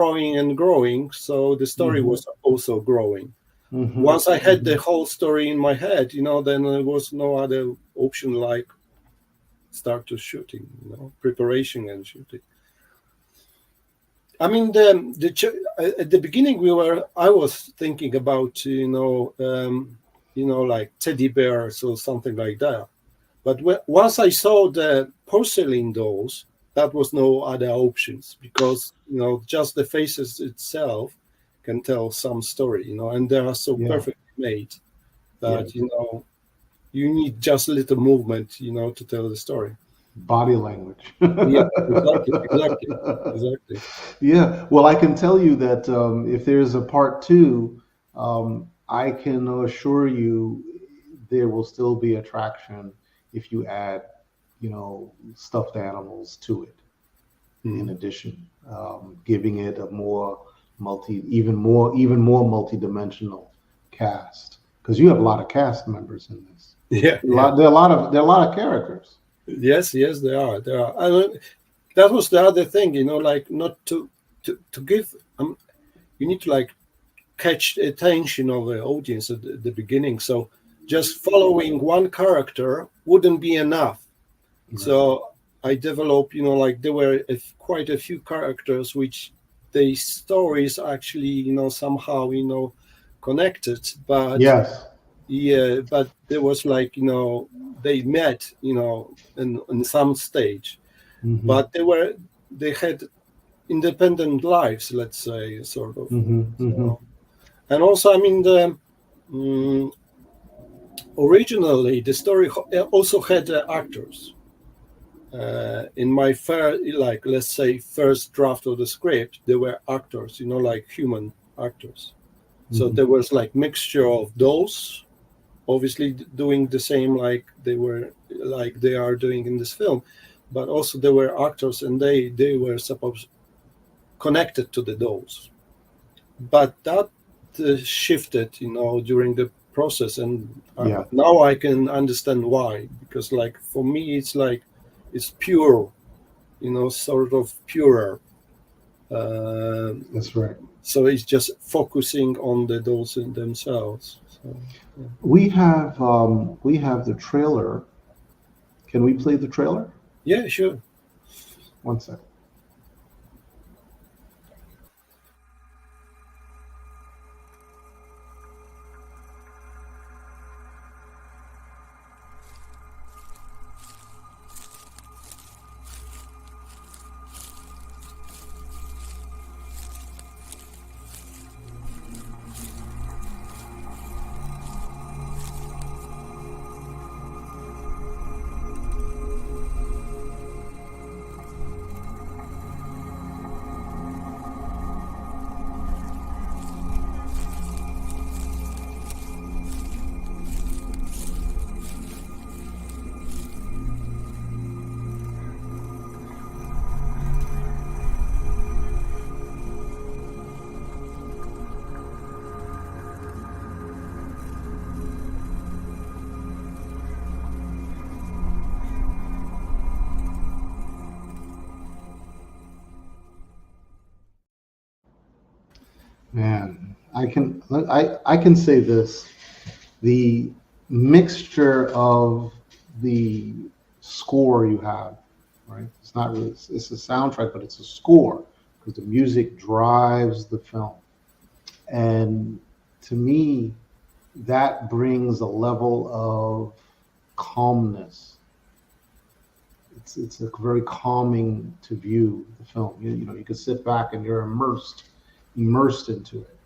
growing and growing, so the story was also growing. Once I had the whole story in my head, then there was no other option like start to shooting, preparation and shooting. I mean, at the beginning I was thinking about, like teddy bears or something like that. But once I saw the porcelain dolls, that was no other options, because just the faces itself can tell some story, and they are so perfectly made that you need just a little movement, to tell the story. Body language. Yeah, exactly. Yeah, well, I can tell you that if there's a part two, I can assure you there will still be attraction if you add, stuffed animals to it. In addition, giving it a more even more multi-dimensional cast, because you have a lot of cast members in this. Yeah, there are a lot of characters. Yes, there are. That was the other thing, like not to give. You need to like catch the attention of the audience at the beginning. So just following one character wouldn't be enough. Right. So I developed, like there were quite a few characters which the stories actually, somehow, connected. But yes. Yeah, but there was like, they met, in some stage, but they had independent lives, let's say, sort of. And also, I mean, originally the story also had actors. In my let's say first draft of the script, there were actors, like human actors. So there was like mixture of those, obviously doing the same like they are doing in this film, but also there were actors and they were supposed connected to the dolls. But that shifted, during the process, and now I can understand why. Because like for me, it's like it's pure, sort of purer. That's right. So it's just focusing on the dolls in themselves. So, yeah. We have the trailer. Can we play the trailer? Yeah, sure. One second. Man, I can say this: the mixture of the score you have, right? It's not really it's a soundtrack, but it's a score because the music drives the film, and to me, that brings a level of calmness. It's a very calming to view the film. You can sit back and you're immersed into it.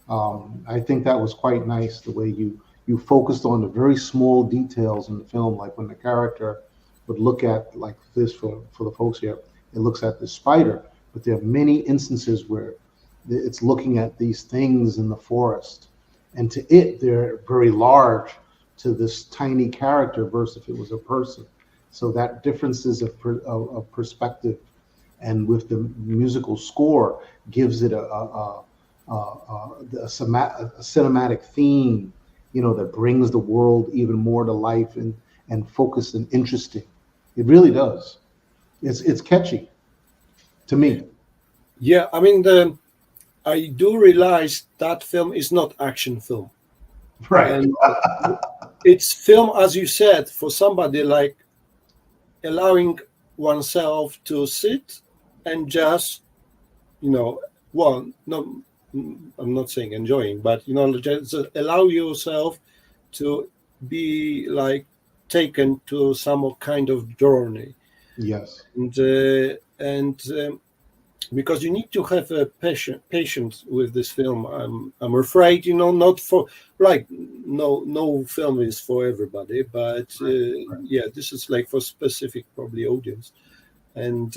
I think that was quite nice the way you focused on the very small details in the film, like when the character would look at like this for the folks here, it looks at the spider, but there are many instances where it's looking at these things in the forest, and to it they're very large to this tiny character versus if it was a person. So that differences of perspective, and with the musical score gives it a cinematic theme, that brings the world even more to life and focused and interesting. It really does. It's catchy to me. Yeah, I mean, I do realize that film is not action film, Right. and it's film, as you said, for somebody like allowing oneself to sit and just, well, no, I'm not saying enjoying, but just allow yourself to be like taken to some kind of journey, Yes. and because you need to have a patience with this film. I'm afraid, not for like no film is for everybody, but Right. yeah, this is like for specific probably audience, and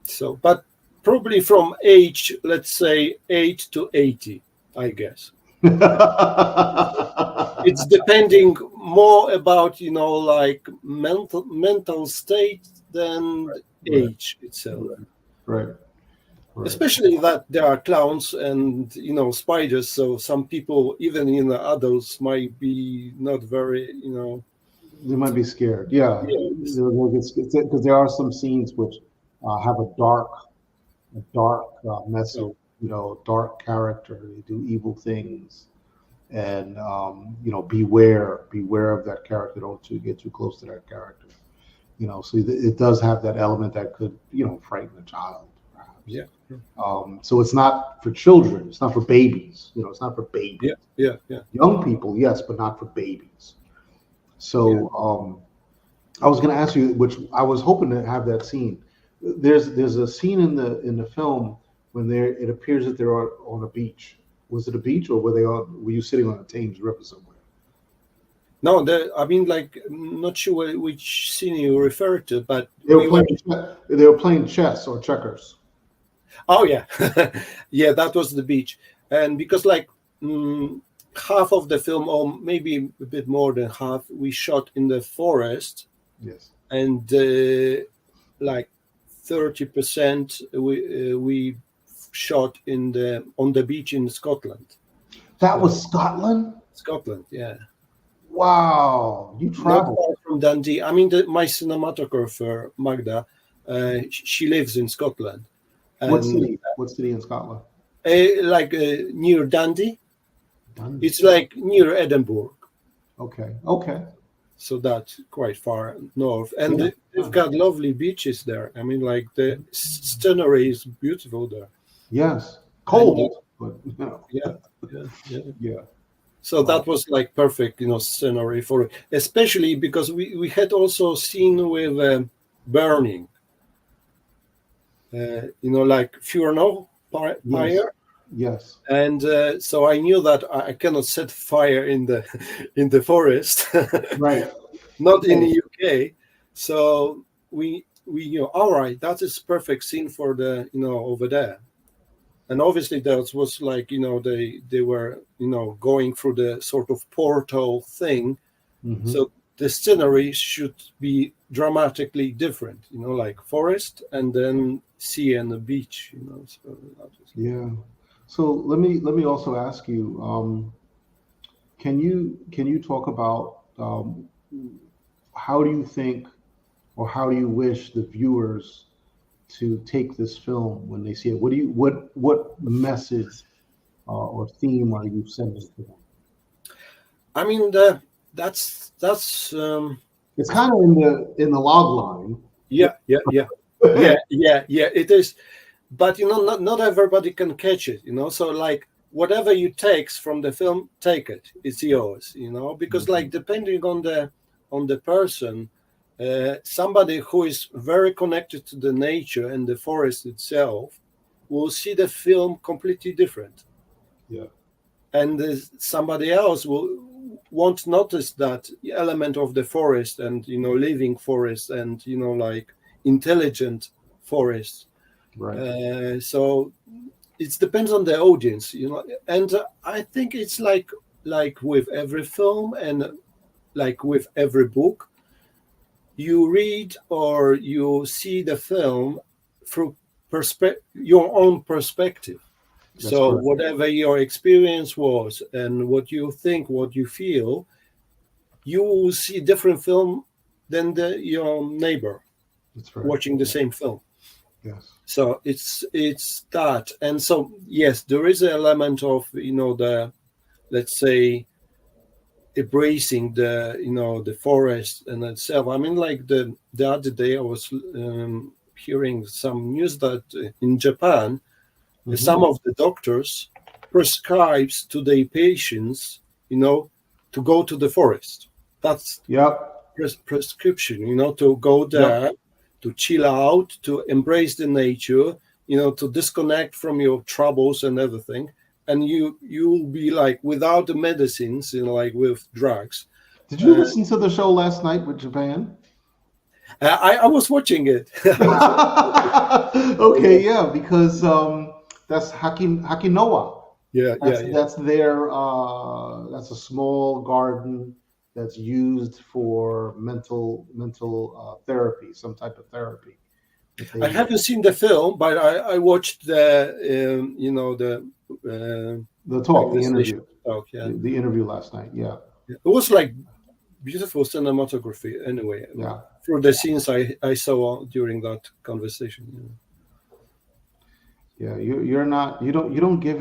so, but probably from age, let's say 8 to 80, I guess. It's depending more about like mental state than Right. age itself. Right. Right. Right. Especially that there are clowns and spiders, so some people, even adults, might be not very They might be scared. Yeah, yes. because there are some scenes which have a dark message. So, Dark character. They do evil things, and beware of that character. Don't get too close to that character. So it does have that element that could frighten a child, perhaps. yeah, So it's not for children. It's not for babies. It's not for babies. yeah. Young people, yes, but not for babies. So I was going to ask you, which I was hoping to have that scene. There's a scene in the film when it appears that they're on a beach. Was it a beach, or were you sitting on a Thames River somewhere? No, I mean, like, I'm not sure which scene you refer to, but They were playing chess or checkers. oh yeah, yeah, that was the beach, and because like half of the film, or maybe a bit more than half, we shot in the forest. Yes. And like 30% we shot on the beach in Scotland. That was Scotland? Scotland, yeah. Wow, you Not traveled. far from Dundee. I mean, my cinematographer Magda, she lives in Scotland. What And, city? What city in Scotland? like near Dundee. Dundee. It's like near Edinburgh. Okay. Okay. So that's quite far north, and Yeah. they've got lovely beaches there. I mean, like the scenery is beautiful there. Yes. Cold, but Yeah. yeah. So that was like perfect, scenery for it, especially because we had also seen with burning, like Furno fire, Yes. Yes. and so I knew that I cannot set fire in the in the forest, Right. not in the UK. So we all right, that is perfect scene for the over there. And obviously that was like they were going through the sort of portal thing. Mhm. So the scenery should be dramatically different, like forest and then sea and the beach, so that was, Yeah. So let me also ask you, can you talk about how do you think, or how do you wish the viewers to take this film when they see it? What message or theme are you sending to them? I mean that's It's kind of in the log line. yeah it is, but not everybody can catch it, so like whatever you take from the film, take it, it's yours, because like depending on the person, somebody who is very connected to the nature and the forest itself will see the film completely different. Yeah. And somebody else won't notice that element of the forest and living forest and like intelligent forest. Right. So it depends on the audience, and I think it's like with every film and like with every book, you read or you see the film through your own perspective. That's So correct. whatever your experience was and what you think, what you feel, you will see different film than your neighbor That's right. watching the same film. Yes. So it's that, and so yes, there is an element of the, let's say, embracing the forest and itself. I mean, like the other day I was hearing some news that in Japan, some of the doctors prescribes to their patients, to go to the forest. That's Yep. prescription, to go there, Yep. to chill out, to embrace the nature, to disconnect from your troubles and everything. And you'll be like without the medicines, like with drugs. Did you listen to the show last night with Japan? I was watching it. Okay, yeah, because that's Hakinoa. Yeah. That's their that's a small garden that's used for mental therapy, some type of therapy. I haven't seen the film, but I watched the the talk, the interview, talk. Yeah, the interview last night. Yeah, it was like beautiful cinematography. Anyway, yeah. through the scenes I saw during that conversation. Yeah, you're not you don't give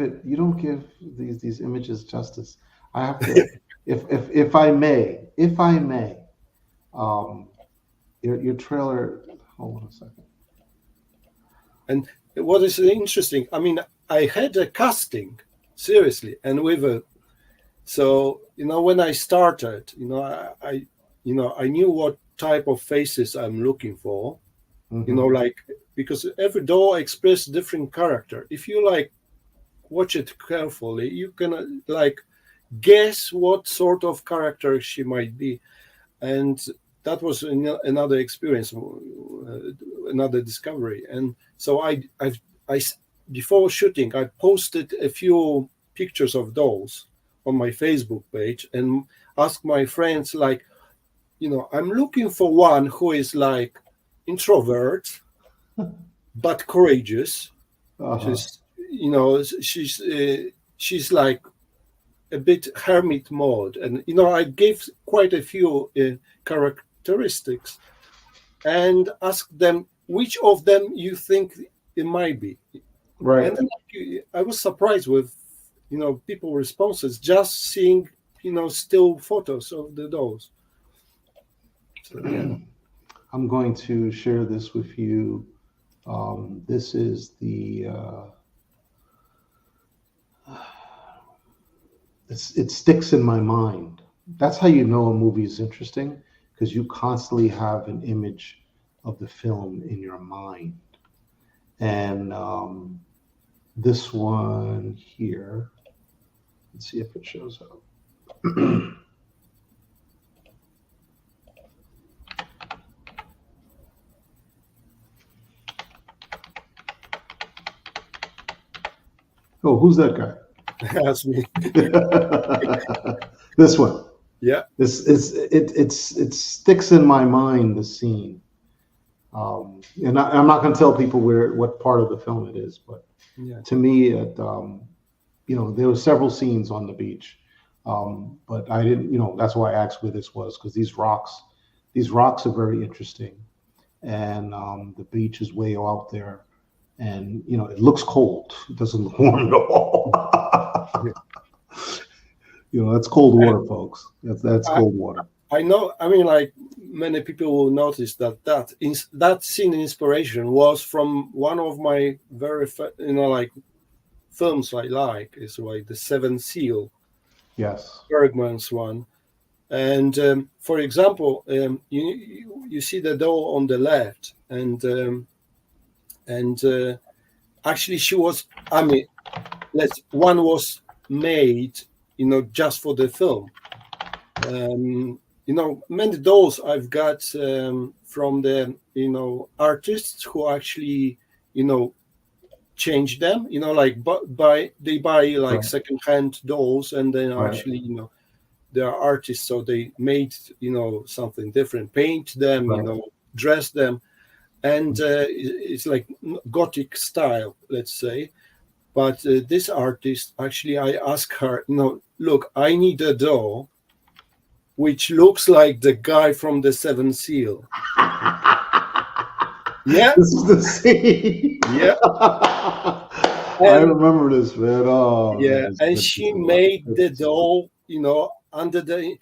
these images justice. I have to, if I may, your trailer. Hold on a second. And what is interesting, I mean, I had a casting, seriously, and so when I started, I knew what type of faces I'm looking for, like, because every doll expresses different character. If you like watch it carefully, you can like guess what sort of character she might be, and that was another experience, another discovery. And so I before shooting, I posted a few pictures of dolls on my Facebook page and asked my friends, like, I'm looking for one who is like introvert but courageous. She's like a bit hermit mode, and I gave quite a few characteristics and asked them which of them you think it might be. Right. And then I was surprised with people responses just seeing still photos of the dolls. So, yeah. I'm going to share this with you. This is the it sticks in my mind. That's how you know a movie is interesting, because you constantly have an image of the film in your mind. And this one here, let's see if it shows up. Oh, who's that guy? That's me. This one. Yeah. It sticks in my mind, the scene. And I'm not going to tell people what part of the film it is, but to me, there were several scenes on the beach, but I didn't, that's why I asked where this was, because these rocks are very interesting, and the beach is way out there, and it looks cold. It doesn't look warm at all. That's cold water, folks. That's cold water. I know. I mean, like, many people will notice that scene inspiration was from one of my very like films I like. Is like The Seventh Seal. Yes. Bergman's one. And for example, you see the doll on the left, and actually she was. I mean, one was made, just for the film. Many dolls I've got from the artists who actually change them. Like they buy like secondhand dolls, and then actually they are artists, so they made something different, paint them, dress them, and it's like Gothic style, let's say. But this artist, actually, I asked her, look, I need a doll which looks like the guy from The Seventh Seal. Yeah, This is the scene. yeah, I and remember this, man. Oh, man, yeah, it's and good. she made the doll, under the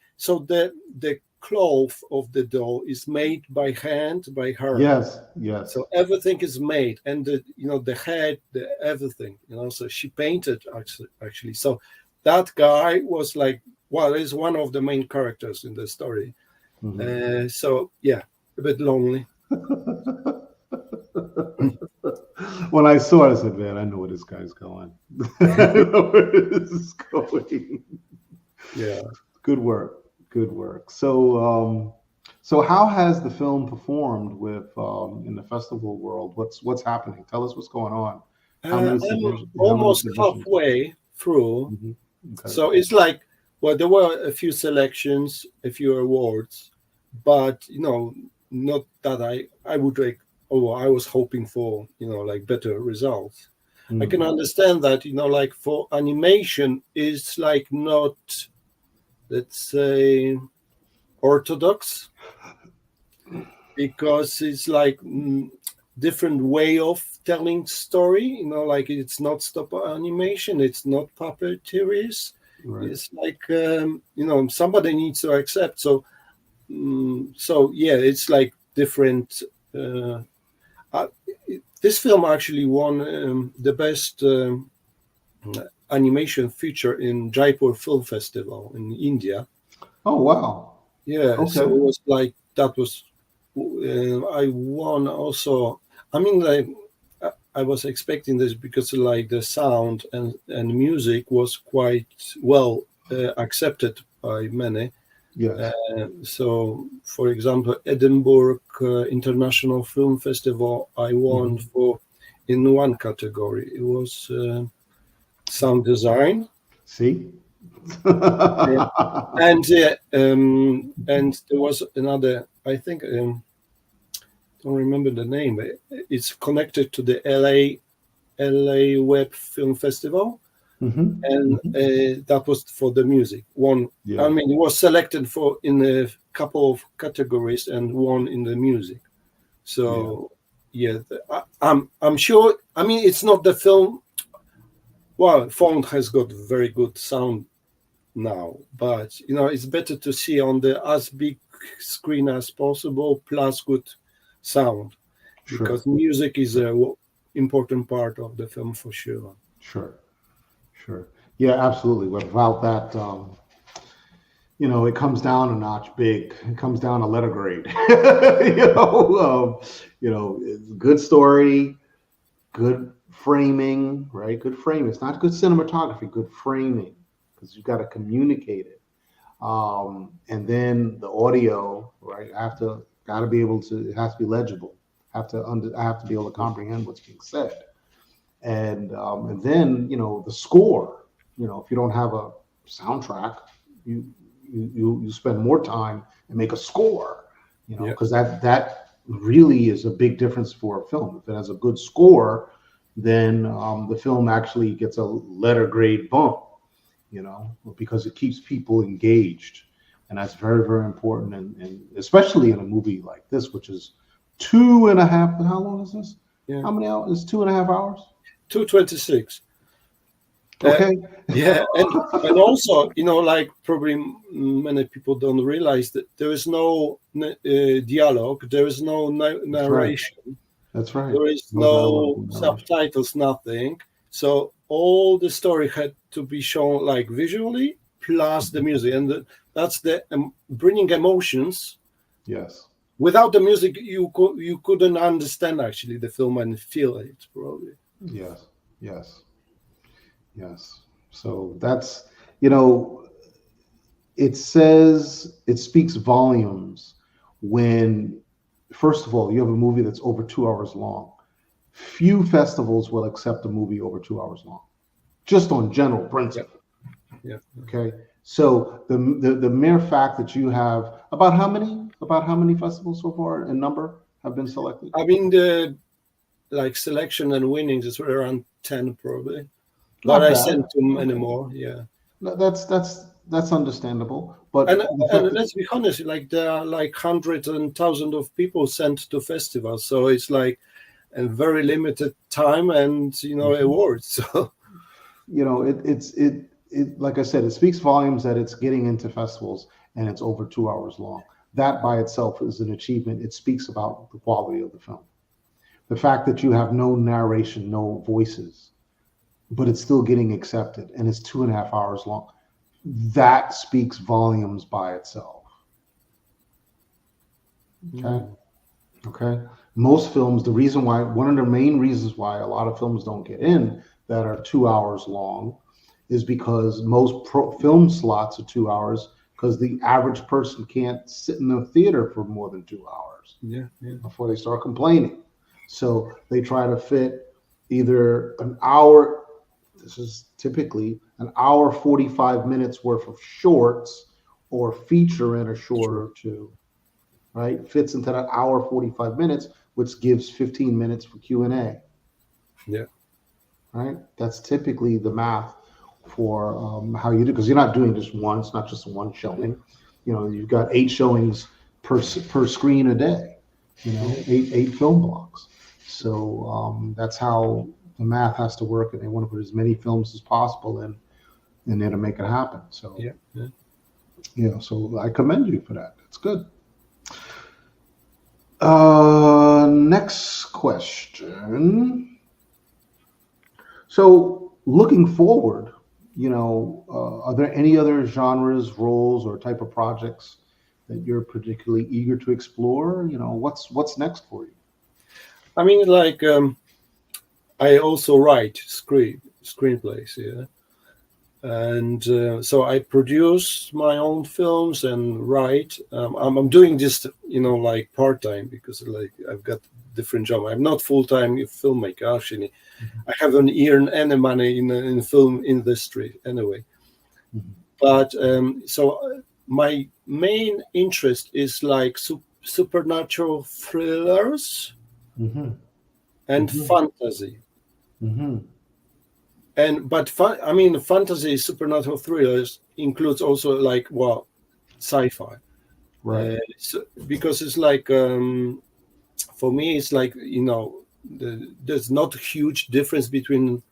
cloth of the doll is made by hand by her. Yes, yes. So everything is made, and the head, the everything, So she painted actually. So that guy was like, well, is one of the main characters in the story. So yeah, a bit lonely. When I saw it, I said, man, I know where this guy's going. I know where this is going. Yeah. Good work. Good work. So how has the film performed with in the festival world? What's happening? Tell us what's going on. How many I'm submissions? How many almost submissions? halfway through. Okay. So it's like, well, there were a few selections, a few awards, but not that I would like. Oh, I was hoping for like better results. I can understand that like for animation, it's like not, let's say, orthodox, because it's like different way of telling story. Like it's not stop animation, it's not puppeteers. Right. It's like somebody needs to accept. So yeah, it's like different. This film actually won the best animation feature in Jaipur Film Festival in India. Oh wow. Yeah, Okay. so it was like that was. I won also. I mean, like I was expecting this because like the sound and music was quite well accepted by many. Yes. So, for example, Edinburgh International Film Festival, I won for in one category. It was sound design. See. And there was another. I think don't remember the name. It's connected to the LA Web Film Festival, and that was for the music. One, Yeah. I mean, it was selected for in a couple of categories and one in the music. So yeah, I'm sure. I mean, it's not the film. Well, Font has got very good sound now, but it's better to see on the as big screen as possible plus good sound, because music is a important part of the film for sure. Sure. Yeah, absolutely. Without that, it comes down a notch big. It comes down a letter grade. It's good story, good framing, right? Good framing. It's not good cinematography, good framing, because you've got to communicate it. And then the audio, right? Got to be able to. It has to be legible. I have to be able to comprehend what's being said. And then the score. If you don't have a soundtrack, you spend more time and make a score. Because that really is a big difference for a film. If it has a good score, then the film actually gets a letter grade bump. Because it keeps people engaged, and that's very, very important. And especially in a movie like this, which is 2.5. How long is this? Yeah. How many hours? It's 2.5 hours. 2:26. Okay. Yeah, and also, like probably many people don't realize that there is no dialogue, there is no narration. That's right. There is no subtitles, nothing. So all the story had to be shown like visually plus the music, and that's the bringing emotions. Yes. Without the music, you couldn't understand actually the film and feel it probably. Yes. So that's it speaks volumes when, first of all, you have a movie that's over 2 hours long. Few festivals will accept a movie over 2 hours long, just on general principle. Yeah. Okay. So the mere fact that you have about how many festivals so far in number have been selected? I mean, the selection and winnings is around 10 probably, but I sent to many more. Yeah. No, that's understandable. But And the and fact that let's be honest, like there are like hundreds and thousands of people sent to festivals, so it's like a very limited time and awards. So it like I said, it speaks volumes that it's getting into festivals and it's over 2 hours long. That by itself is an achievement. It speaks about the quality of the film. The fact that you have no narration, no voices, but it's still getting accepted and it's 2.5 hours long. That speaks volumes by itself. Okay. Okay. Most films, one of the main reasons why a lot of films don't get in that are 2 hours long is because most film slots are 2 hours because the average person can't sit in a theater for more than 2 hours before they start complaining. So they try to fit either an hour, this is typically an hour, 45 minutes worth of shorts or feature in a short or two, right? Fits into that hour, 45 minutes, which gives 15 minutes for Q&A. Yeah. Right? That's typically the math for how you do, because you're not doing just one, it's not just one showing. You've got 8 showings per screen a day, eight film blocks. So that's how the math has to work, and they want to put as many films as possible in there to make it happen. So so I commend you for that. That's good. Next question. So looking forward, are there any other genres, roles, or type of projects that you're particularly eager to explore? What's next for you? I mean, like I also write screenplays, and so I produce my own films and write. I'm doing this, like part time because like I've got different job. I'm not full time filmmaker actually. I haven't earned any money in the film industry anyway. But so my main interest is like supernatural thrillers and fantasy. But fantasy supernatural thrillers includes also like sci-fi, Right. because it's like for me it's like there's not a huge difference between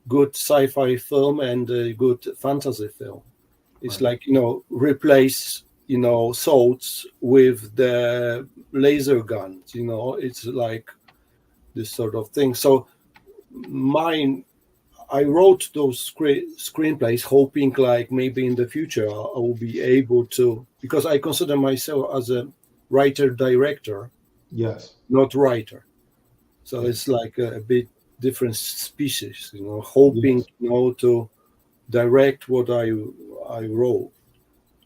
good sci-fi film and a good fantasy film. It's like replace swords with the laser guns. It's like this sort of thing. So I wrote those screenplays hoping like maybe in the future I will be able to, because I consider myself as a writer director, not writer. So it's like a bit different species, hoping to direct what I wrote.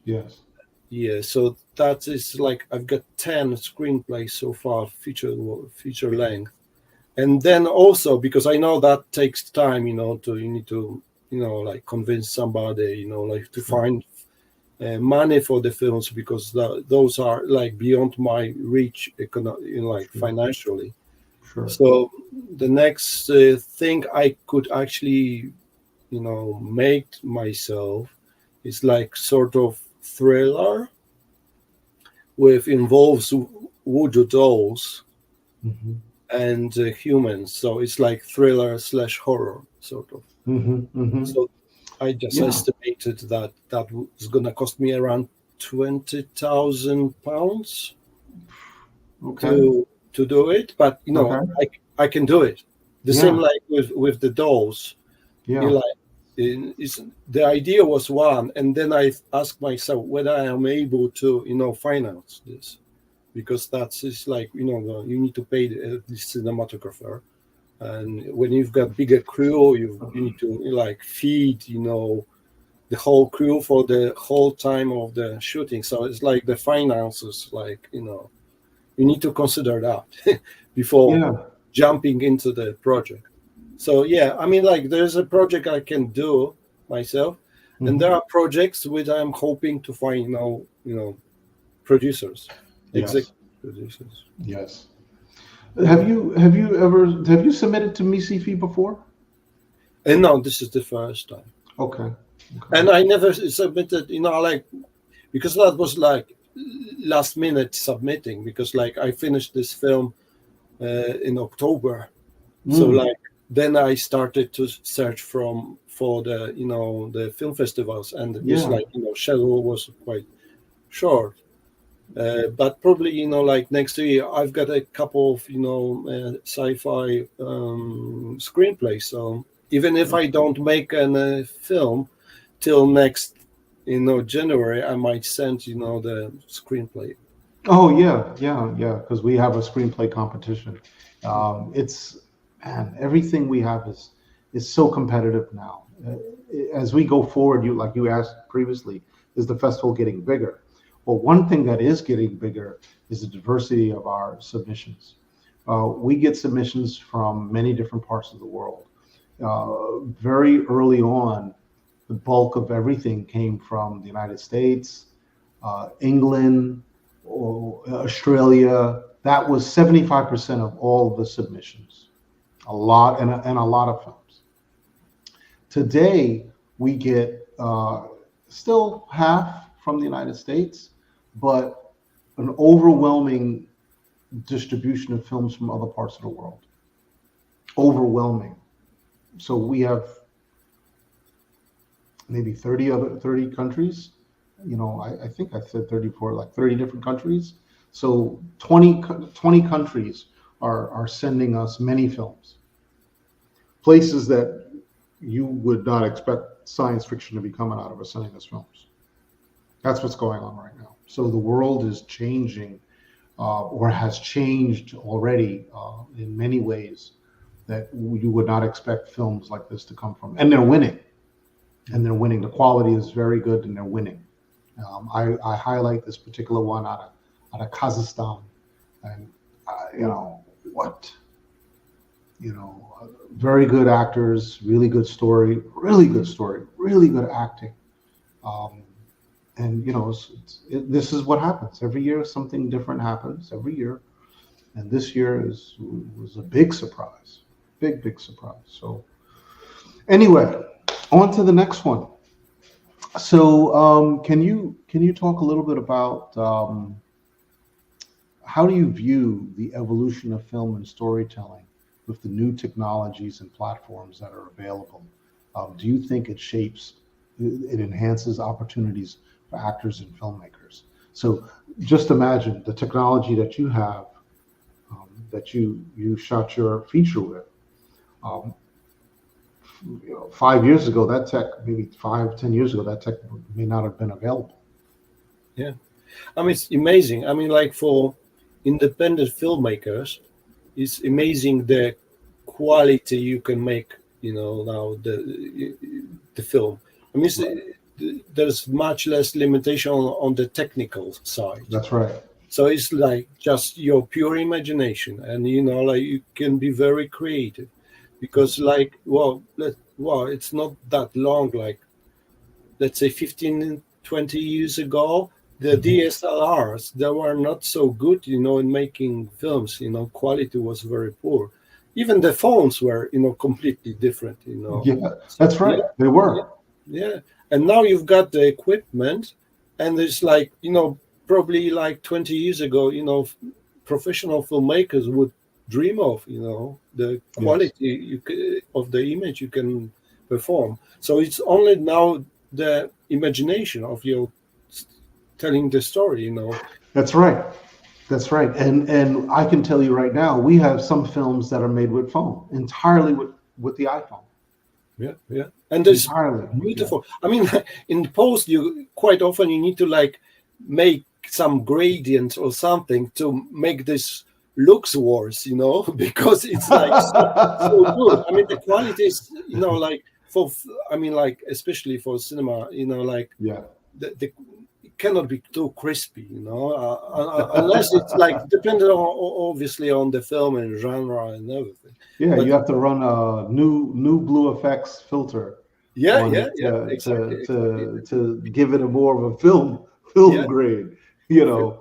Yes. Yeah, so that is like I've got 10 screenplays so far, feature length. And then also because I know that takes time, you need to, like convince somebody, like to find money for the films, because those are like beyond my reach, financially. Sure. So the next thing I could actually, make myself is like sort of thriller with involves voodoo dolls and humans. So it's like thriller / horror sort of. So I just estimated that was going to cost me around £20,000 to do it, but I can do it. The same like with the dolls. The idea was one, and then I asked myself whether I am able to finance this, because that's like you need to pay the cinematographer, and when you've got bigger crew, you need to like feed the whole crew for the whole time of the shooting. So it's like the finances, like you need to consider that before jumping into the project. So like there's a project I can do myself, and there are projects which I'm hoping to find producers, executive producers. Yes. Have you submitted to MiSciFi before? And no, this is the first time. Okay. And I never submitted, like, because that was like last minute submitting, because like I finished this film in October. So Mm. like then I started to search for the the film festivals, and this Yeah. like schedule was quite short. But probably like next year I've got a couple of sci-fi screenplays. So even if I don't make a film till next January, I might send the screenplay. Oh yeah, yeah, yeah. Because we have a screenplay competition. It's man, everything we have is so competitive now. As we go forward, like you asked previously, is the festival getting bigger? Well, one thing that is getting bigger is the diversity of our submissions. We get submissions from many different parts of the world. Very early on, the bulk of everything came from the United States, England, or Australia. That was 75% of all the submissions. A lot and a lot of films. Today we get still half from the United States, but an overwhelming distribution of films from other parts of the world. Overwhelming. So we have maybe 30 countries. I think I said 34, like 30 different countries. So 20 countries are sending us many films. Places that you would not expect science fiction to be coming out of are sending us films. That's what's going on right now. So the world is changing, or has changed already in many ways that you would not expect films like this to come from. And they're winning. And they're winning. The quality is very good, and they're winning. I highlight this particular one out of Kazakhstan, and what, very good actors, really good story, really good acting, and this is what happens every year. Something different happens every year, and this year was a big surprise, big surprise. So anyway, on to the next one. So, can you talk a little bit about how do you view the evolution of film and storytelling with the new technologies and platforms that are available? Do you think it enhances opportunities for actors and filmmakers? So, just imagine the technology that you have, that you shot your feature with. 5 years ago, that tech, maybe 5-10 years ago, that tech may not have been available. Yeah, I mean, it's amazing. I mean, like for independent filmmakers, it's amazing the quality you can make. Now the film. I mean, there's much less limitation on the technical side. That's right. So it's like just your pure imagination, and like you can be very creative. Because it's not that long, like let's say 15, 20 years ago, the DSLRs, they were not so good, in making films, quality was very poor. Even the phones were, completely different, Yeah, that's right. Yeah, They were. yeah. And now you've got the equipment, and it's like, probably like 20 years ago, professional filmmakers would dream of the quality of the image you can perform. So it's only now the imagination of you telling the story. That's right. That's right. And I can tell you right now, we have some films that are made with phone, entirely with the iPhone. Yeah, and it's entirely beautiful. Yeah. I mean, in post, you quite often you need to like make some gradient or something to make this looks worse, because it's like so good. I mean, the quality is, like especially for cinema, like the it cannot be too crispy, unless it's like dependent on obviously on the film and genre and everything. Yeah, but you have to run a new blue effects filter. Exactly. To give it a more of a film grade. Because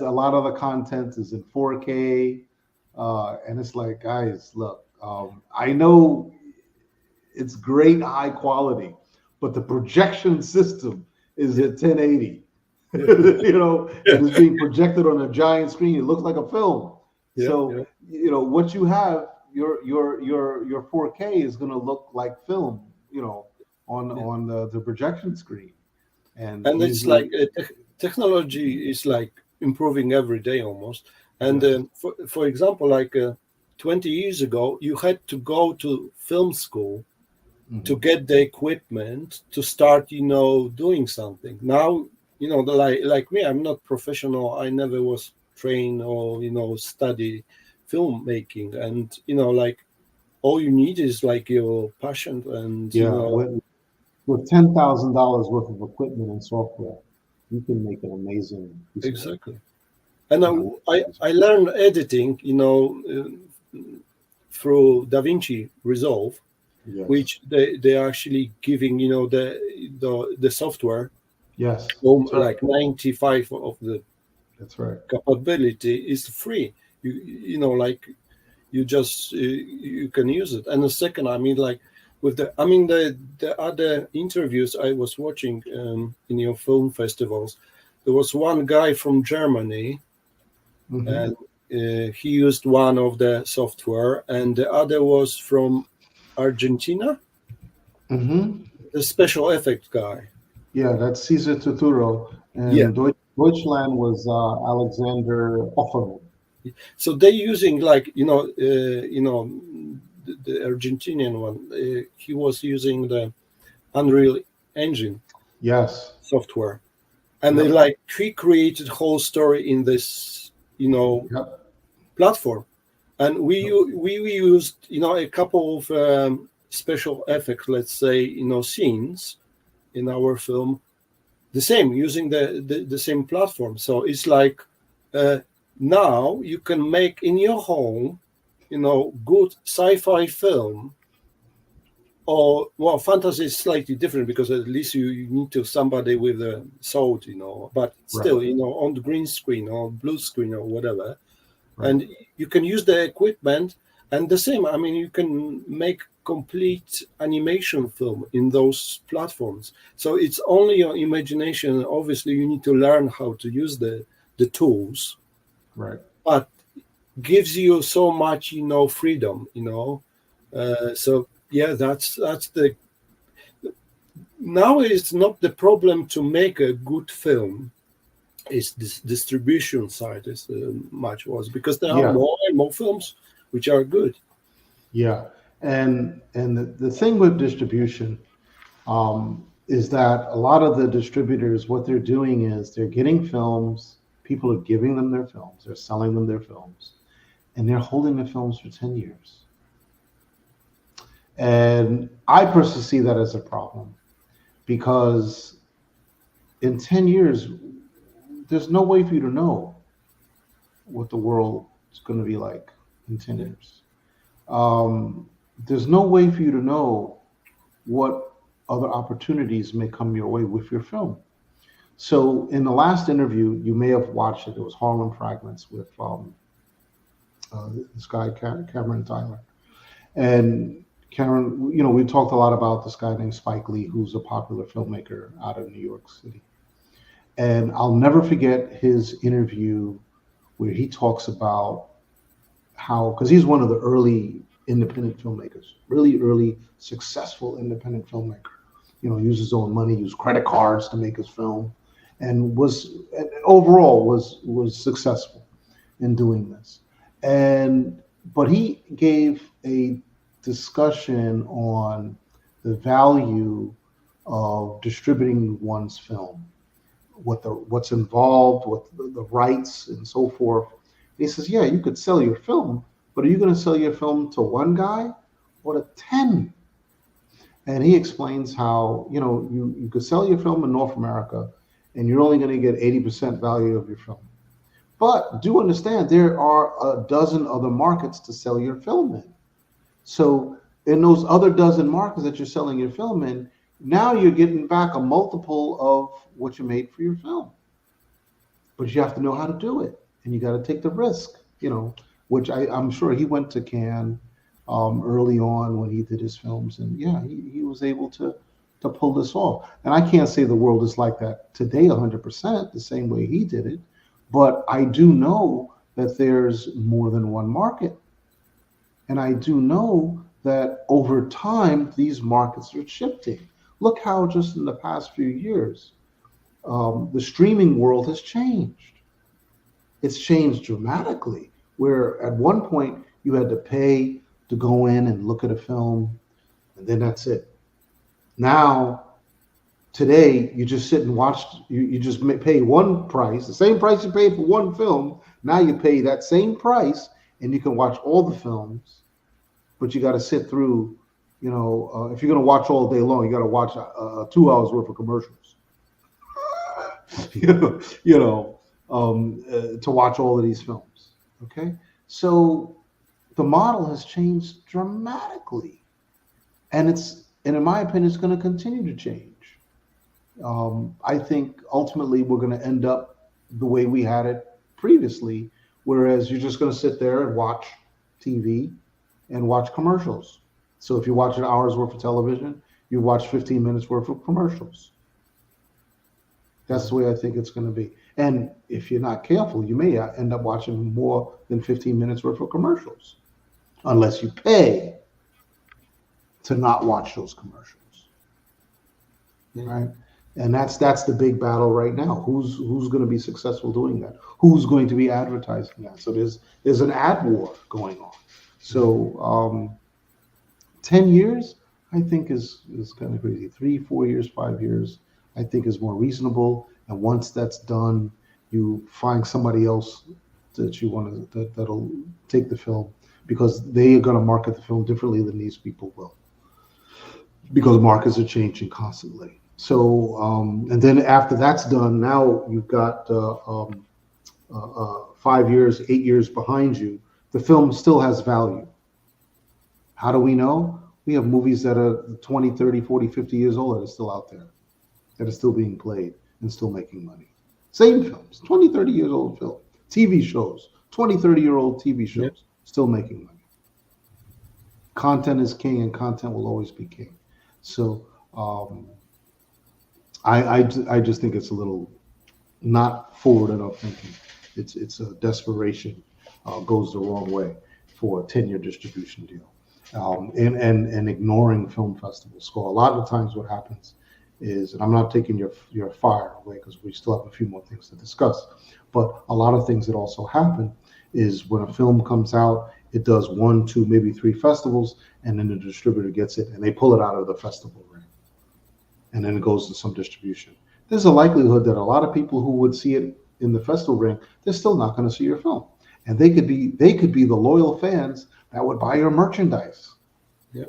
a lot of the content is in 4K, and it's like, guys, look, I know it's great high quality, but the projection system is at 1080. Yeah. And it's being projected on a giant screen. It looks like a film. Yeah. So Yeah. what you have, your 4K is going to look like film, Yeah. on the projection screen. And And he's it's like technology is like improving every day almost. And yes. for example, like 20 years ago, you had to go to film school to Mhm. get the equipment to start, doing something. Now, like me, I'm not professional. I never was trained or study filmmaking, and like all you need is like your passion and Yeah, with $10,000 worth of equipment and software, you can make an amazing piece of work. exactly. And You know, I learned editing, through DaVinci Resolve, yes, which they're actually giving, the software, yes, that's right. like 95 of the That's right. capability is free. Like you just you can use it. And the second, I mean, like with the other interviews I was watching in your film festivals, there was one guy from Germany, Hmm. and he used one of the software, and the other was from Argentina, Hmm. the special effect guy. Yeah, that's Caesar Tuturo, Yeah. and Deutschland was Alexander Offerman. So they're using like the Argentinian one. He was using the Unreal Engine Yes. software, and they Yep. like he-created whole story in this Yep. platform, and we used a couple of special effects, let's say scenes in our film, the same using the same platform. So it's like uh, now you can make in your home good sci-fi film, or well, fantasy is slightly different because at least you need to somebody with a sword, but Right. still, on the green screen or blue screen or whatever, Right. and you can use the equipment. And the same, I mean, you can make complete animation film in those platforms. So it's only your imagination. Obviously, you need to learn how to use the tools, Right. but gives you so much, freedom, so yeah, that's the now it's not the problem to make a good film. It's this distribution side is much worse because there are Yeah. more and more films which are good. Yeah. And the thing with distribution, is that a lot of the distributors, what they're doing is they're getting films, people are giving them their films, they're selling them their films, and they're holding the films for 10 years. And I personally see that as a problem because in 10 years, there's no way for you to know what the world is going to be like in 10 Yeah. years. There's no way for you to know what other opportunities may come your way with your film. So, in the last interview, you may have watched it. It was Harlem Fragments with this guy, Cameron Tyler. And Cameron, we talked a lot about this guy named Spike Lee, who's a popular filmmaker out of New York City. And I'll never forget his interview where he talks about how, because he's one of the early independent filmmakers, really early successful independent filmmaker. Used his own money, used credit cards to make his film, and overall was successful in doing this. But he gave a discussion on the value of distributing one's film, what's involved, what the rights and so forth. He says, yeah, you could sell your film, but are you going to sell your film to one guy or to 10? And he explains how, you could sell your film in North America and you're only going to get 80% value of your film. But do understand there are a dozen other markets to sell your film in. So in those other dozen markets that you're selling your film in, now you're getting back a multiple of what you made for your film. But you have to know how to do it, and you got to take the risk, which I'm sure he went to Cannes early on when he did his films, and yeah, he was able to to pull this off. And I can't say the world is like that today 100% the same way he did it, but I do know that there's more than one market. And I do know that over time, these markets are shifting. Look how just in the past few years, the streaming world has changed. It's changed dramatically, where at one point you had to pay to go in and look at a film, and then that's it. Now, today, you just sit and watch, you just pay one price, the same price you paid for one film. Now you pay that same price and you can watch all the films, but you got to sit through, if you're going to watch all day long, you got to watch 2 hours worth of commercials, to watch all of these films. Okay. So the model has changed dramatically, and in my opinion, it's going to continue to change. I think ultimately we're going to end up the way we had it previously, whereas you're just going to sit there and watch TV and watch commercials. So if you watch an hour's worth of television, you watch 15 minutes worth of commercials. That's the way I think it's going to be. And if you're not careful, you may end up watching more than 15 minutes worth of commercials, unless you pay to not watch those commercials. Right? And that's the big battle right now. Who's going to be successful doing that? Who's going to be advertising that? So there's an ad war going on. So 10 years, I think is kind of crazy. 3, 4 years, 5 years, I think is more reasonable. And once that's done, you find somebody else that you want to that'll take the film, because they are going to market the film differently than these people will, because markets are changing constantly. So, and then after that's done, now you've got 5 years, 8 years behind you. The film still has value. How do we know? We have movies that are 20, 30, 40, 50 years old that are still out there, that are still being played and still making money. Same films, 20, 30 years old film. TV shows, 20, 30-year-old TV shows, still making money. Content is king, and content will always be king. So, I just think it's a little not forward enough thinking. It's a desperation goes the wrong way for a 10-year distribution deal, and ignoring film festivals. So a lot of the times what happens is, and I'm not taking your fire away because we still have a few more things to discuss, but a lot of things that also happen is when a film comes out, it does 1, 2, maybe 3 festivals, and then the distributor gets it and they pull it out of the festival ring. And then it goes to some distribution. There's a likelihood that a lot of people who would see it in the festival ring, they're still not going to see your film. And they could be the loyal fans that would buy your merchandise. Yeah.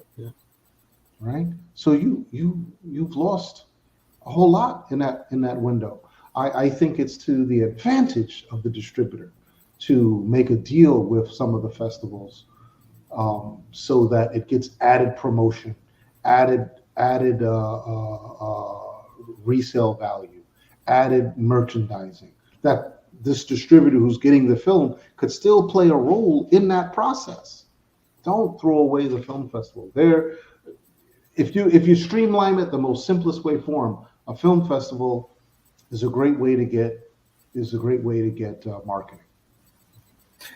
Right? So you've lost a whole lot in that window. I think it's to the advantage of the distributor to make a deal with some of the festivals, so that it gets added promotion, added resale value, added merchandising, that this distributor who's getting the film could still play a role in that process. Don't throw away the film festival. If you streamline it the most simplest way form, a film festival is a great way to get marketing.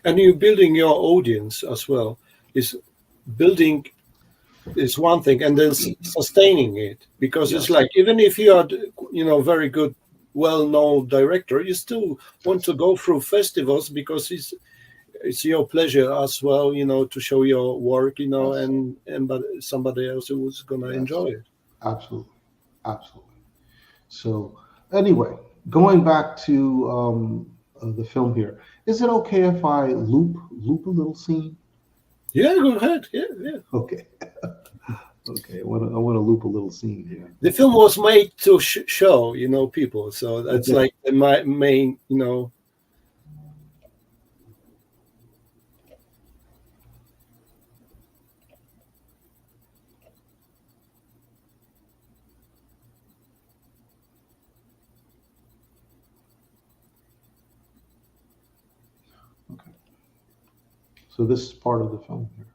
And you're building your audience as well. Building is one thing, and then sustaining it, because it's like, even if you are very good, well-known director, you still want to go through festivals because it's your pleasure as well, to show your work, and but somebody else who's gonna enjoy it. Absolutely. So anyway, going back to the film here, is it okay if I loop a little scene? Yeah, go ahead. Yeah. Okay. Okay, I want to loop a little scene here. The film was made to show, people. So that's like my main, Okay. So this is part of the film here.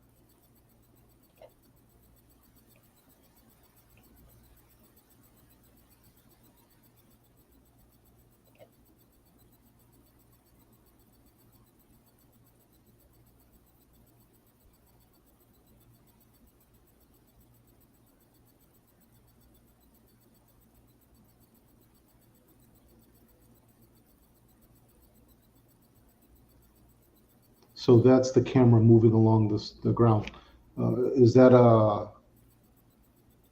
So that's the camera moving along the ground. Is that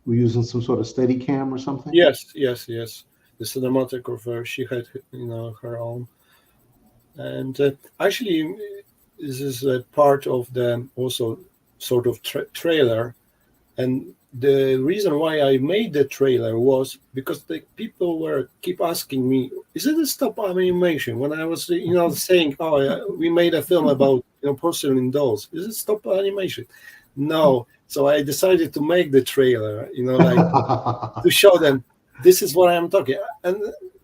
we're using some sort of steady cam or something? Yes, yes, yes. The cinematographer, she had, her own. And actually, this is a part of the also sort of trailer. And the reason why I made the trailer was because the people were keep asking me, "Is it a stop animation?" When I was, saying, "Oh, yeah, we made a film about porcelain dolls. Is it stop animation?" No. So I decided to make the trailer, like to show them this is what I'm talking. And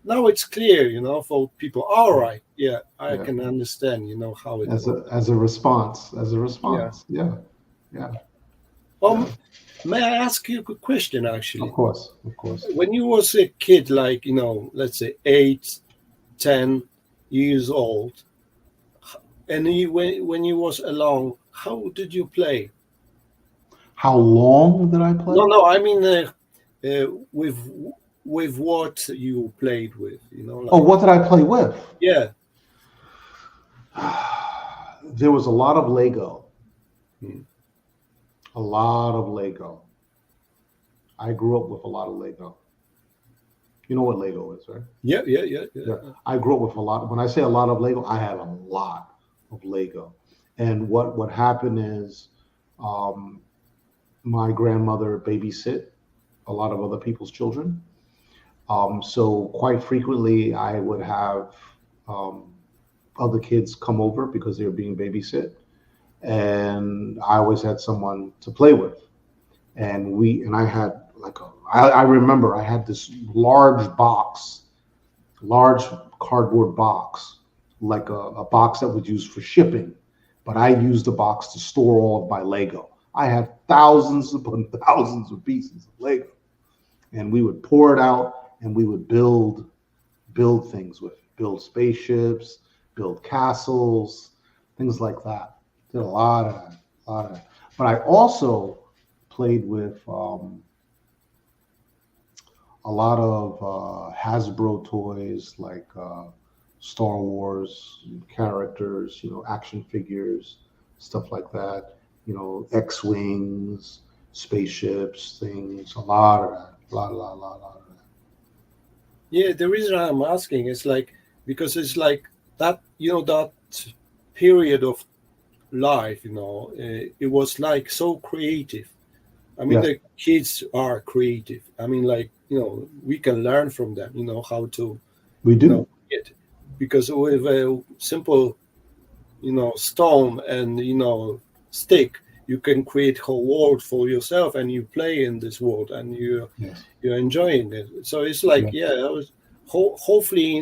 now it's clear, for people. All right, yeah, I Yeah. can understand, how it As works. a response, Yeah. Yeah, yeah, yeah. Um, may I ask you a question, Of actually? course, of course. When you was a kid, like, let's say 8, 10 years old, and when you was alone, how did you play? How long did I play? No, no, I mean with what you played with, Oh, like, what did I play with? yeah. There was a lot of Lego. Hmm. A lot of Lego. I grew up with a lot of Lego. You know what Lego is, right? Yeah, yeah, yeah, yeah. Yeah. I grew up with a lot. When I say a lot of Lego, I had a lot of Lego. And what happened is, um, my grandmother babysit a lot of other people's children. So quite frequently, I would have um, other kids come over because they were being babysit, and I always had someone to play with. And I had I remember I had this large cardboard box, like a box that was used for shipping, but I used the box to store all of my Lego. I had thousands upon thousands of pieces of Lego, and we would pour it out and we would build things with it, build spaceships, build castles, things like that. Did a lot of that, a lot of that. But I also played with a lot of Hasbro toys, like Star Wars characters, action figures, stuff like that. X-wings, spaceships, things. A lot of that. A lot of that. Yeah, the reason I'm asking is like because it's like that, that period of life, it was like so creative. I mean, Yes, the kids are creative. I mean, like, we can learn from them, how to, we do. it. Because with a simple, stone and, stick, you can create whole world for yourself and you play in this world and Yes. you're enjoying it. So it's like, Yeah. yeah, hopefully,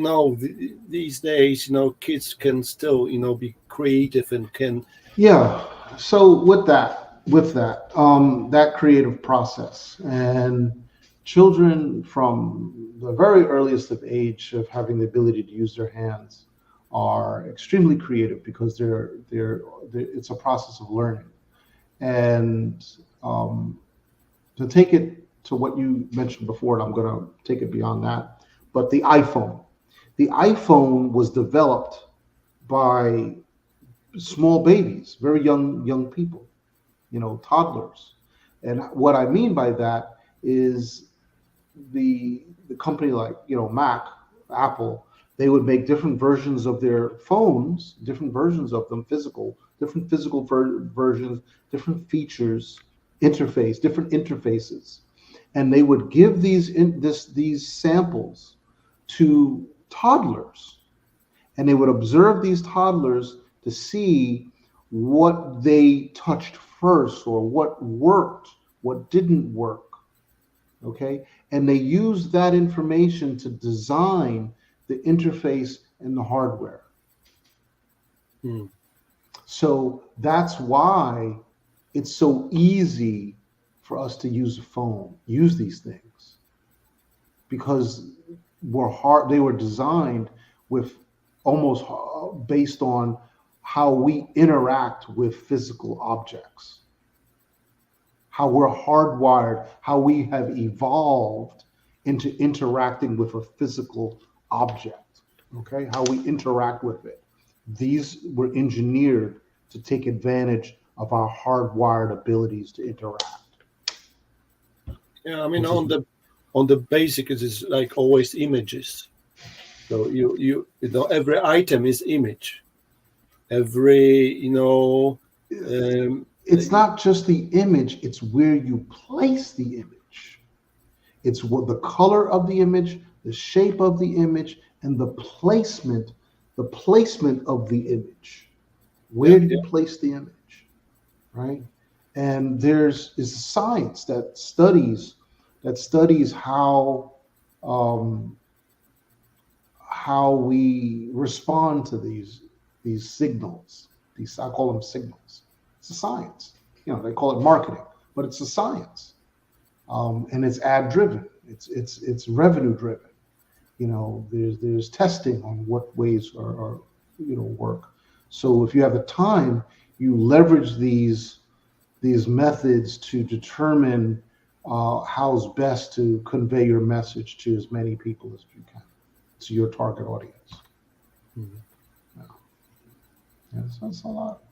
these days, kids can still, be creative and can, Yeah. So that creative process, and children from the very earliest of age of having the ability to use their hands are extremely creative because it's a process of learning. And to take it to what you mentioned before, and I'm going to take it beyond that, but the iPhone. The iPhone was developed by small babies, very young people, toddlers. And what I mean by that is the company like Mac, Apple, they would make different versions of their phones, different versions of them, different physical versions, different features, different interfaces, and they would give these samples to toddlers, and they would observe these toddlers to see what they touched first or what worked, what didn't work. Okay. And they use that information to design the interface and the hardware. hmm, So that's why it's so easy for us to use a phone, use these things, because they were designed with almost based on how we interact with physical objects, how we're hardwired, how we have evolved into interacting with a physical object, okay? How we interact with it. These were engineered to take advantage of our hardwired abilities to interact. Yeah, I mean, on the basic, it is like always images. So you know, every item is image. Every, you know, It's not just the image, it's where you place the image. It's what the color of the image, the shape of the image, and the placement of the image. yeah, Where do you yeah, place the image? Right? And there's is science that studies how we respond to these signals. These, I call them signals. It's a science. You know, they call it marketing, but it's a science, and it's ad driven. It's revenue driven. You know, there's testing on what ways are work. So if you have the time, you leverage these methods to determine how's best to convey your message to as many people as you can, to your target audience. Mhm. Yeah, that's a lot.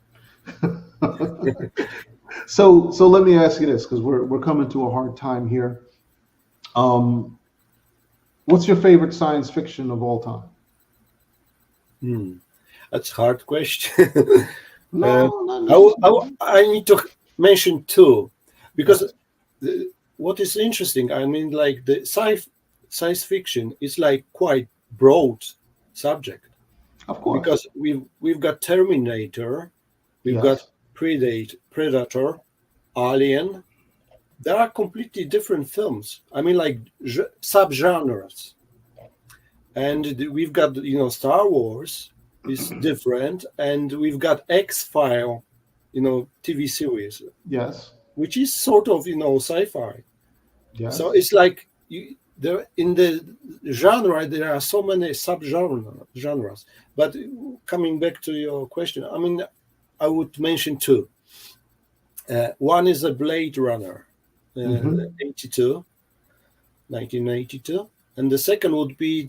So let me ask you this, because we're coming to a hard time here. What's your favorite science fiction of all time? That's a hard question. uh, No, not necessarily. I need to mention two, because Yes, what is interesting, I mean, like the science fiction is like quite broad subject, of course. because we've got Terminator, we've got Yes. Predator, Alien. There are completely different films. I mean, like subgenres, and we've got, you know, Star Wars is different, and we've got X-File, you know, TV series, Yes. which is sort of, you know, sci-fi. So Yes. it's like there in the genre there are so many genres. But coming back to your question, I mean, I would mention two. One is a Blade Runner, Mm-hmm. 82, 1982, and the second would be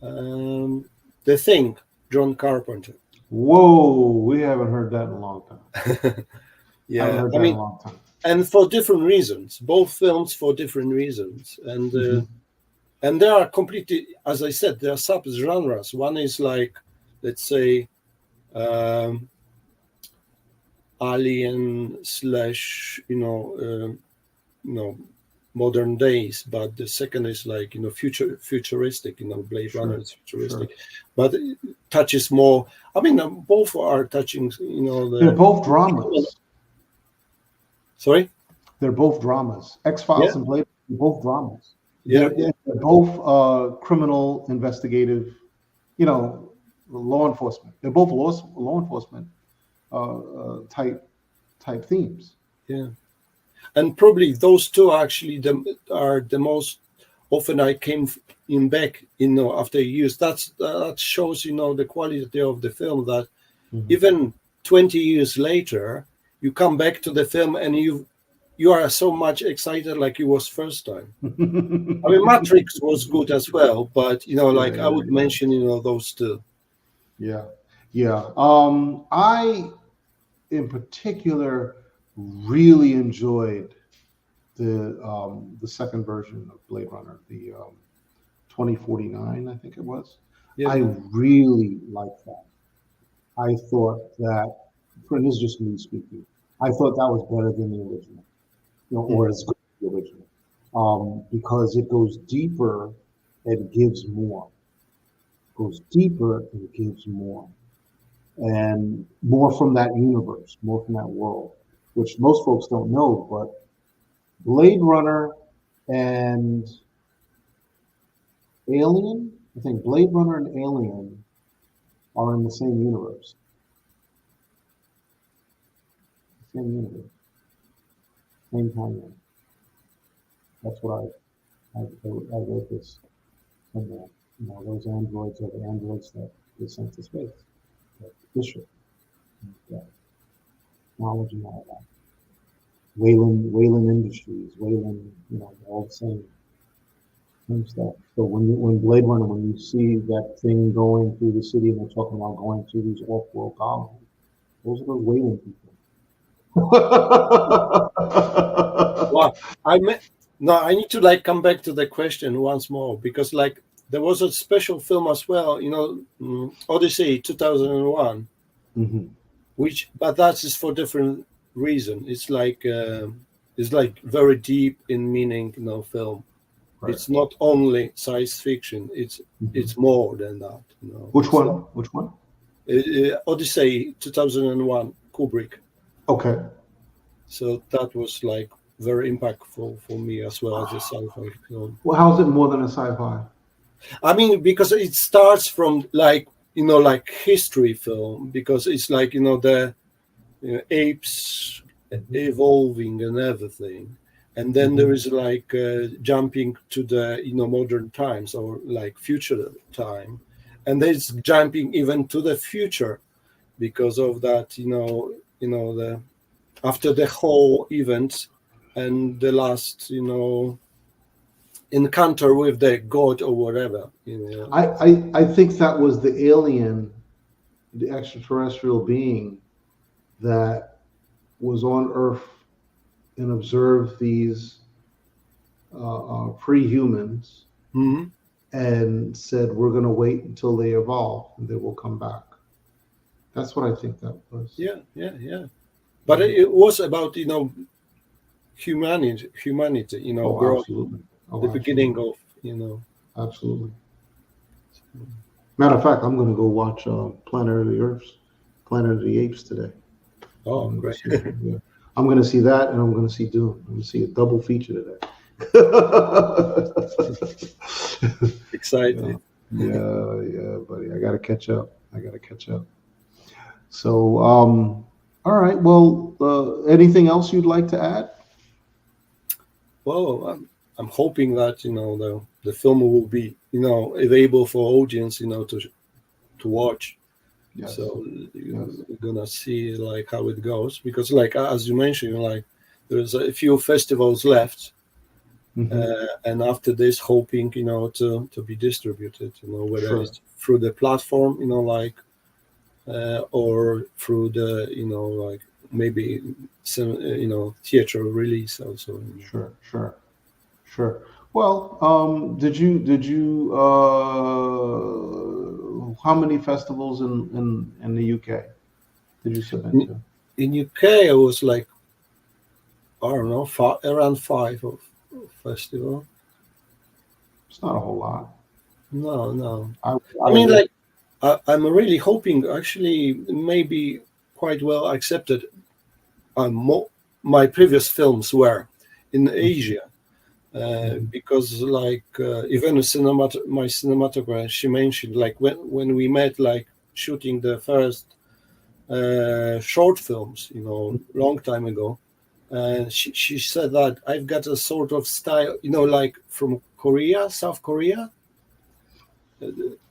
um, the Thing, John Carpenter. Whoa, we haven't heard that in a long time. Haven't Yeah, heard I that in a mean, long time. and for different reasons, both films for different reasons, Mm-hmm. and they are completely, as I said, they are sub-genres. One is like, let's say, um, alien slash, you know, modern days, but the second is like, you know, futuristic. You know, Blade Runner Sure. is Sure. futuristic, but it touches more. I mean, both are touching, you know, They're the. both dramas. Sorry. They're both dramas. X-Files Yeah, and Blade, they're both dramas. yeah, They're both criminal investigative, you know, law enforcement. They're both law enforcement type themes. yeah. And probably those two are actually are the most often I came in back, you know, after years. That shows, you know, the quality of the film, that Mhm. even 20 years later you come back to the film and you are so much excited like it was first time. I mean, Matrix was good as well, but, you know, Yeah, like I yeah, would mention, you know, those two. yeah, yeah. I, in particular, really enjoyed the second version of Blade Runner, the 2049, I think it was. Yeah, I yeah. really liked that. I thought that, and this is just me speaking, I thought that was better than the original, you know, or Mhm. as good as the original, because it goes deeper and gives more. Goes deeper and gives more, and more from that universe, more from that world, which most folks don't know. But Blade Runner and Alien, I think Blade Runner and Alien are in the same universe. Same universe, same timeline. That's what I wrote this somewhere. You know, those androids are the androids that they sent to space. That Bishop, that knowledge and all that. Wayland Industries, Wayland, you know, all the same. And stuff. So when Blade Runner, when you see that thing going through the city and they're talking about going through these off-world colonies, those are the whaling people. Well, no, I need to like come back to the question once more, because like there was a special film as well, Odyssey 2001, Mhm. but that is for different reason. It's like very deep in meaning, film. Right. It's not only science fiction. It's more than that. Which one? Which one? Odyssey 2001, Kubrick. Okay. So that was like very impactful for me as well as a sci-fi film. Well, how is it more than a sci-fi? I mean, because it starts from like history film, because it's like the apes evolving and everything, and then there is like jumping to the modern times or like future time, and there's jumping even to the future because of that the after the whole event and the last encounter with the god or whatever. I think that was the alien, the extraterrestrial being that was on Earth and observed these pre-humans Mhm. and said, "We're going to wait until they evolve and they will come back." That's what I think that was. Yeah. But it was about humanity, Oh, growth, absolutely. Oh, the beginning of Absolutely. Matter of fact, I'm going to go watch Planet of the Apes today. Oh, I'm great. yeah. I'm going to see that, and I'm going to see Dune. I'm going to see a double feature today. Excited. Yeah, buddy. I got to catch up. So, all right. Well, anything else you'd like to add? Well, I'm hoping that the film will be available for audience to watch. Yes. So you're gonna see like how it goes, because like as you mentioned, like there's a few festivals left, and after this, hoping to be distributed, whether Sure. it's through the platform, like or through the like maybe some theater release also. Sure. Well, did you how many festivals in the UK did you submit to? In UK, I was like, I don't know, around 5 of festival. It's not a whole lot. No. I would- mean, like, I'm really hoping actually maybe quite well accepted. My previous films were in Asia, because like even my cinematographer, she mentioned like when we met, like shooting the first short films, long time ago, and she said that I've got a sort of style, like from Korea, South Korea.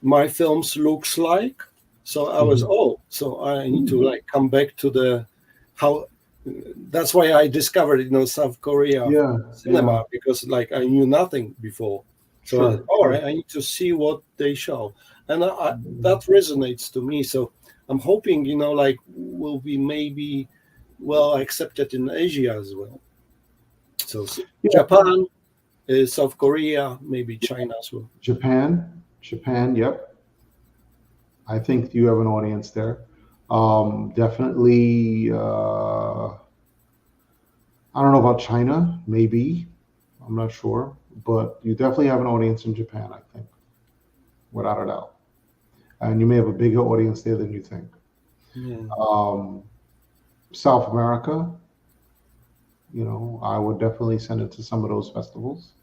My films looks like, so I was so I need to like come back to the how. That's why I discovered South Korea cinema, because like I knew nothing before. So all right, I need to see what they show, and that resonates to me. So I'm hoping like will be maybe well accepted in Asia as well. So Japan, South Korea, maybe China as well. Japan, yep. I think you have an audience there. Definitely. I don't know about China. Maybe, I'm not sure, but you definitely have an audience in Japan, I think, without a doubt. And you may have a bigger audience there than you think. South America, I would definitely send it to some of those festivals.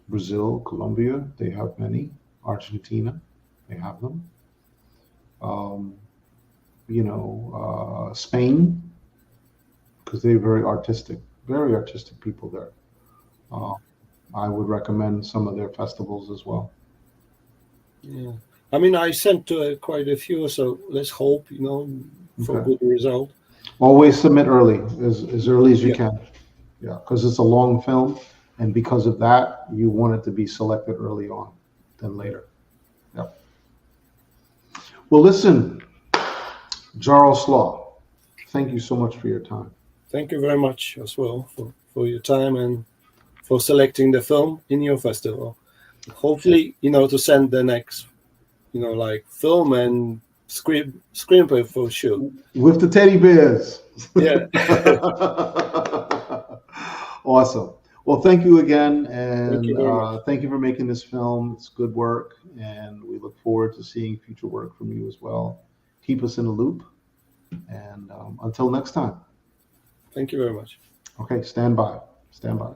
Brazil, Colombia, they have many. Argentina, they have them. Spain, because they're very artistic people there. I would recommend some of their festivals as well. Yeah, I mean, I sent to quite a few, so let's hope for good result. Always submit early, as early as you can. Yeah, because it's a long film, And because of that, you wanted to be selected early on than later. Yep. Well, listen, JAROSLAW, thank you so much for your time. Thank you very much as well for your time and for selecting the film in your festival. Hopefully, to send the next, like film and screenplay for sure. With the teddy bears. Yeah. Awesome. Well, thank you again, and Thank you very much. thank you for making this film. It's good work, and we look forward to seeing future work from you as well. Keep us in the loop, and until next time. Thank you very much. Okay, stand by. Stand by.